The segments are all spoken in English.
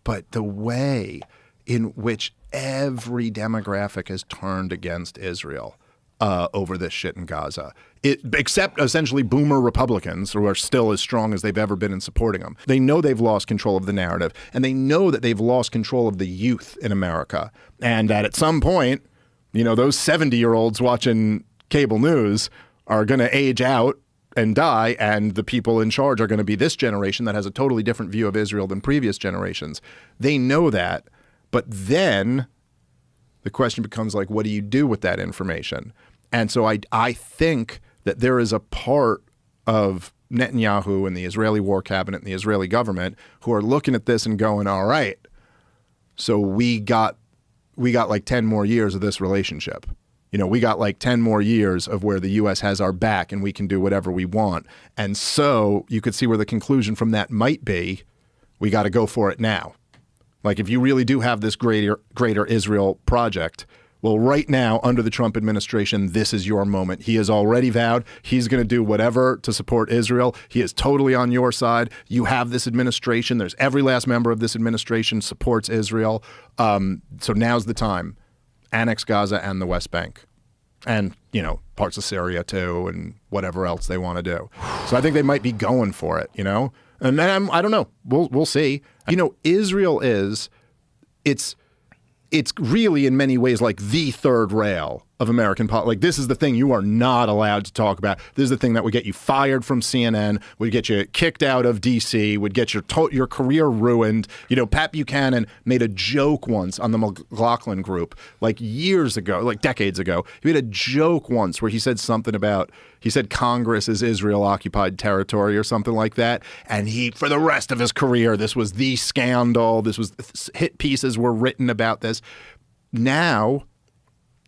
but the way in which every demographic has turned against Israel over this shit in Gaza, except essentially boomer Republicans who are still as strong as they've ever been in supporting them. They know they've lost control of the narrative, and they know that they've lost control of the youth in America, and that at some point, you know, those 70-year-olds watching cable news are going to age out and die, and the people in charge are going to be this generation that has a totally different view of Israel than previous generations. They know that, but then the question becomes like, what do you do with that information? And so I think that there is a part of Netanyahu and the Israeli war cabinet and the Israeli government who are looking at this and going, all right, so we got like 10 more years of this relationship. You know, we got like 10 more years of where the U.S. has our back and we can do whatever we want. And so you could see where the conclusion from that might be, we got to go for it now. Like, if you really do have this greater Israel project, well, right now, under the Trump administration, this is your moment. He has already vowed he's going to do whatever to support Israel. He is totally on your side. You have this administration. There's every last member of this administration supports Israel. So now's the time. Annex Gaza and the West Bank. And, you know, parts of Syria, too, and whatever else they want to do. So I think they might be going for it, you know? And then I don't know. We'll see. You know, Israel it's really in many ways like the third rail of American politics. Like, this is the thing you are not allowed to talk about. This is the thing that would get you fired from CNN, would get you kicked out of D.C., would get your career ruined. You know, Pat Buchanan made a joke once on the McLaughlin Group, like years ago, like decades ago. He made a joke once where he said something about, he said Congress is Israel-occupied territory or something like that. And he, for the rest of his career, this was the scandal. This was, hit pieces were written about this. Now,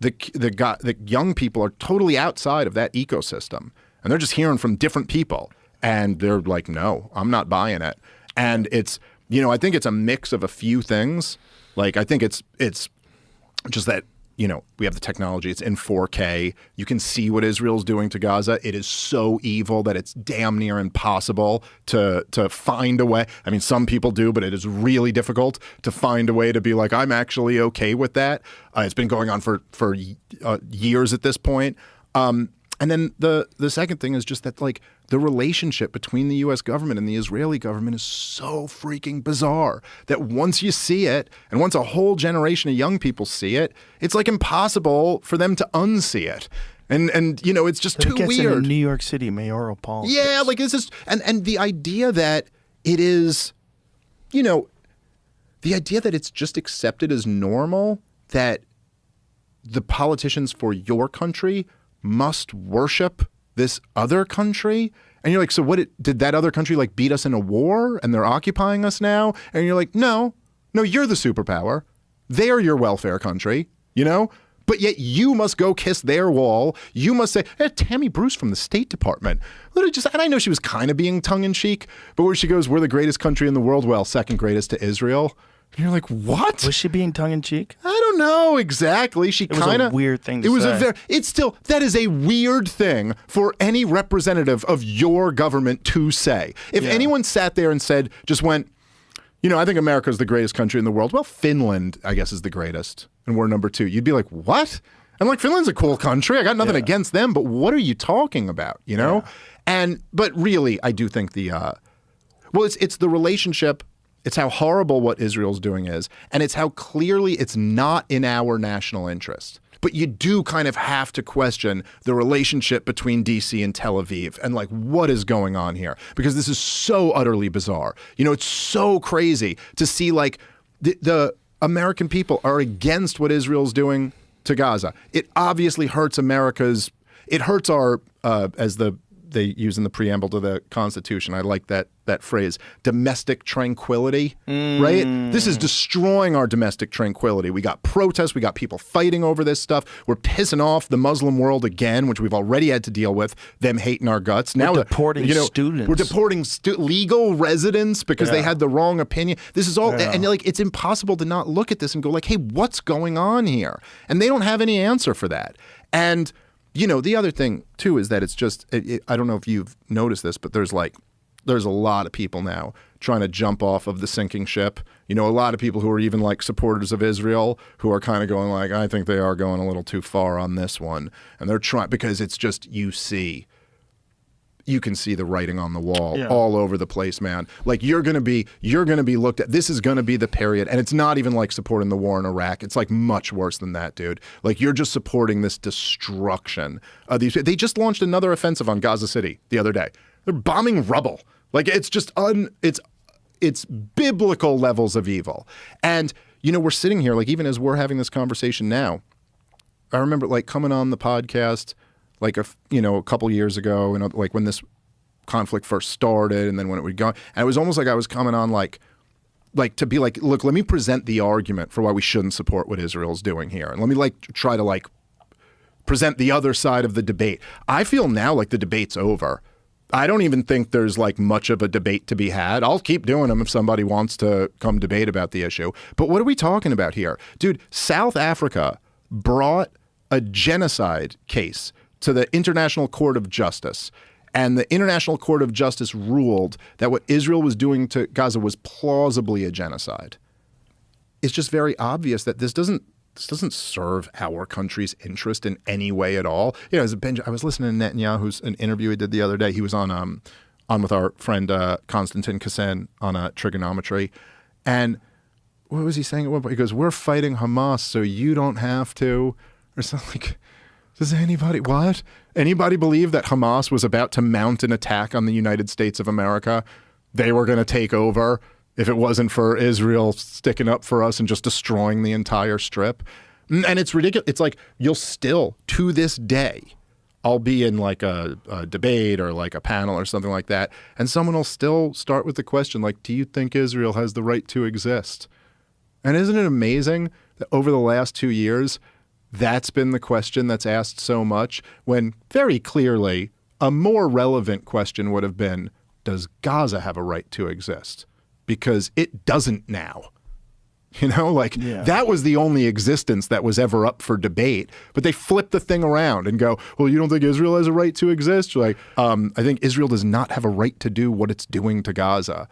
the young people are totally outside of that ecosystem, and they're just hearing from different people, and they're like, no, I'm not buying it. And it's, you know, I think it's a mix of a few things. Like, I think it's just that, you know, we have the technology. It's in 4K. You can see what Israel's doing to Gaza. It is so evil that it's damn near impossible to find a way. I mean, some people do, but it is really difficult to find a way to be like, I'm actually okay with that. It's been going on for years at this point. And then the second thing is just that, like, the relationship between the U.S. government and the Israeli government is so freaking bizarre that once you see it, and once a whole generation of young people see it, it's like impossible for them to unsee it. And you know, it's just too weird. Into New York City mayoral politics. Yeah, like this is, and the idea that it is, you know, the idea that it's just accepted as normal that the politicians for your country must worship this other country. And you're like, so what, did that other country like beat us in a war and they're occupying us now? And you're like, no, you're the superpower. They're your welfare country, you know? But yet you must go kiss their wall. You must say, hey, Tammy Bruce from the State Department. Literally just, and I know she was kind of being tongue-in-cheek, but where she goes, we're the greatest country in the world. Well, second greatest to Israel. And you're like, what? Was she being tongue-in-cheek? I don't know exactly. She kind of... It was a weird thing to say. It was it's still, that is a weird thing for any representative of your government to say. If anyone sat there and said, just went, you know, I think America's the greatest country in the world. Well, Finland, I guess, is the greatest. And we're number 2. You'd be like, what? I'm like, Finland's a cool country. I got nothing against them, but what are you talking about, you know? Yeah. But really, I do think it's the relationship. It's how horrible what Israel's doing is, and it's how clearly it's not in our national interest. But you do kind of have to question the relationship between D.C. and Tel Aviv and like what is going on here, because this is so utterly bizarre. You know, it's so crazy to see like the American people are against what Israel's doing to Gaza. It obviously hurts it hurts our, as they use in the preamble to the Constitution. I like that phrase, domestic tranquility, right? This is destroying our domestic tranquility. We got protests. We got people fighting over this stuff. We're pissing off the Muslim world again, which we've already had to deal with, them hating our guts. Now we're deporting students. We're deporting legal residents because they had the wrong opinion. This is all, and like, it's impossible to not look at this and go like, hey, what's going on here? And they don't have any answer for that. And you know, the other thing, too, is that it's just, I don't know if you've noticed this, but there's a lot of people now trying to jump off of the sinking ship. You know, a lot of people who are even like supporters of Israel who are kind of going like, I think they are going a little too far on this one. And they're trying, because it's just, you can see the writing on the wall all over the place, man. Like you're going to be looked at. This is going to be the period. And it's not even like supporting the war in Iraq. It's like much worse than that, dude. Like you're just supporting this destruction of these. They just launched another offensive on Gaza City the other day. They're bombing rubble. Like it's just it's biblical levels of evil. And, you know, we're sitting here, like even as we're having this conversation now, I remember like coming on the podcast like a couple years ago, and like when this conflict first started, and then when it would go, and it was almost like I was coming on like to be like, look, let me present the argument for why we shouldn't support what Israel's doing here, and let me like try to like present the other side of the debate. I feel now like the debate's over. I don't even think there's like much of a debate to be had. I'll keep doing them if somebody wants to come debate about the issue. But what are we talking about here? Dude, South Africa brought a genocide case to the International Court of Justice. And the International Court of Justice ruled that what Israel was doing to Gaza was plausibly a genocide. It's just very obvious that this doesn't serve our country's interest in any way at all. You know, I was listening to Netanyahu's an interview he did the other day. He was on with our friend Konstantin Kassan on trigonometry. And what was he saying? He goes, "We're fighting Hamas, so you don't have to," or something like. Does anybody believe that Hamas was about to mount an attack on the United States of America? They were going to take over if it wasn't for Israel sticking up for us and just destroying the entire strip. And it's ridiculous. It's like you'll still, to this day, I'll be in like a debate or like a panel or something like that, and someone will still start with the question like, do you think Israel has the right to exist? And isn't it amazing that over the last 2 years, that's been the question that's asked so much, when very clearly a more relevant question would have been, does Gaza have a right to exist? Because it doesn't now. You know, like that was the only existence that was ever up for debate. But they flip the thing around and go, well, you don't think Israel has a right to exist? You're like, I think Israel does not have a right to do what it's doing to Gaza.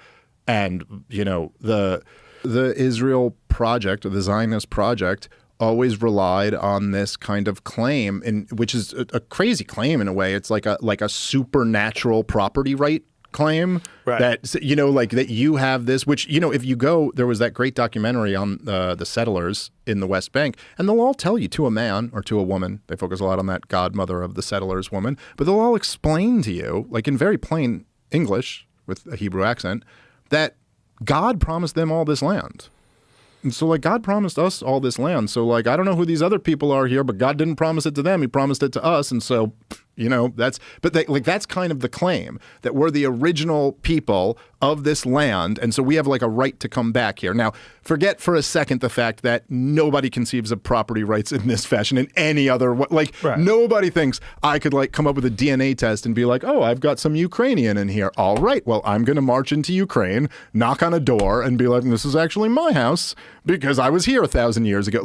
And, you know, the Israel project, or the Zionist project, always relied on this kind of claim, which is a crazy claim in a way. It's like a supernatural property right claim, right? That, you know, like that you have this, which, you know, if you go, there was that great documentary on the settlers in the West Bank, and they'll all tell you to a man or to a woman. They focus a lot on that godmother of the settlers woman, but they'll all explain to you, like in very plain English with a Hebrew accent, that God promised them all this land. And so, like, God promised us all this land. So, like, I don't know who these other people are here, but God didn't promise it to them. He promised it to us. And so, you know, that's kind of the claim, that we're the original people of this land. And so we have like a right to come back here. Now, forget for a second the fact that nobody conceives of property rights in this fashion in any other way. Like, nobody thinks I could like come up with a DNA test and be like, oh, I've got some Ukrainian in here. All right, well, I'm going to march into Ukraine, knock on a door and be like, this is actually my house because I was here 1,000 years ago.